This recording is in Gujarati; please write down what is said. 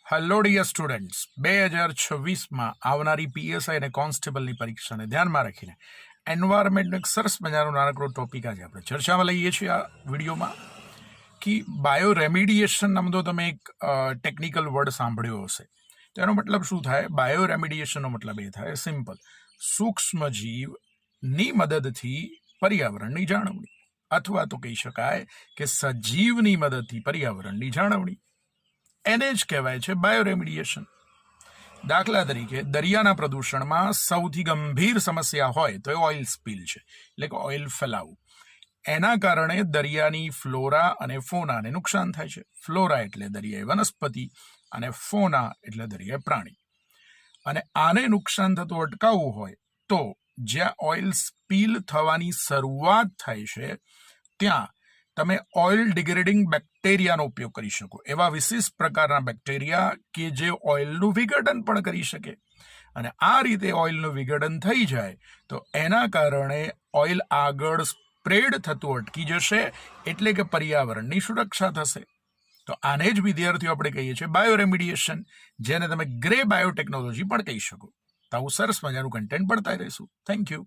હેલો ડિયર સ્ટુડન્ટ્સ, 2026માં આવનારી પીએસઆઈ અને કોન્સ્ટેબલની પરીક્ષાને ધ્યાનમાં રાખીને એન્વાયરમેન્ટનો એક સરસ મજાનો નાનકડો ટોપિક આજે આપણે ચર્ચામાં લઈએ છીએ આ વિડીયોમાં કે બાયો રેમિડિએશન નામનો તમે એક ટેકનિકલ વર્ડ સાંભળ્યો હશે. તો એનો મતલબ શું થાય? બાયો રેમિડિએશનનો મતલબ એ થાય સિમ્પલ, સૂક્ષ્મજીવની મદદથી પર્યાવરણની જાળવણી, અથવા તો કહી શકાય કે સજીવની મદદથી પર્યાવરણની જાળવણી. એને જ કહેવાય છે બાયોરેમિડિએશન. દાખલા તરીકે દરિયાના પ્રદૂષણમાં સૌથી ગંભીર સમસ્યા હોય તો એ ઓઇલ સ્પીલ છે, એટલે કે ઓઇલ ફેલાવું. એના કારણે દરિયાની ફ્લોરા અને ફોનાને નુકસાન થાય છે. ફ્લોરા એટલે દરિયાઈ વનસ્પતિ અને ફોના એટલે દરિયાઈ પ્રાણી. અને આને નુકસાન થતું અટકાવવું હોય તો જ્યાં ઓઇલ સ્પીલ થવાની શરૂઆત થાય છે ત્યાં તમે ઓઇલ ડિગ્રેડિંગ બેક્ટેરિયાનો ઉપયોગ કરી શકો. એવા વિશિષ્ટ પ્રકારના બેક્ટેરિયા કે જે ઓઇલનું વિઘટન પણ કરી શકે. અને આ રીતે ઓઇલનું વિઘટન થઈ જાય તો એના કારણે ઓઇલ આગળ સ્પ્રેડ થતું અટકી જશે, એટલે કે પર્યાવરણની સુરક્ષા થશે. તો આને જ વિદ્યાર્થીઓ આપણે કહીએ છીએ બાયોરેમિડિએશન, જેને તમે ગ્રે બાયોટેકનોલોજી પણ કહી શકો. તો આવું સરસ મજાનું કન્ટેન્ટ ભણતા રહીશું. Thank you.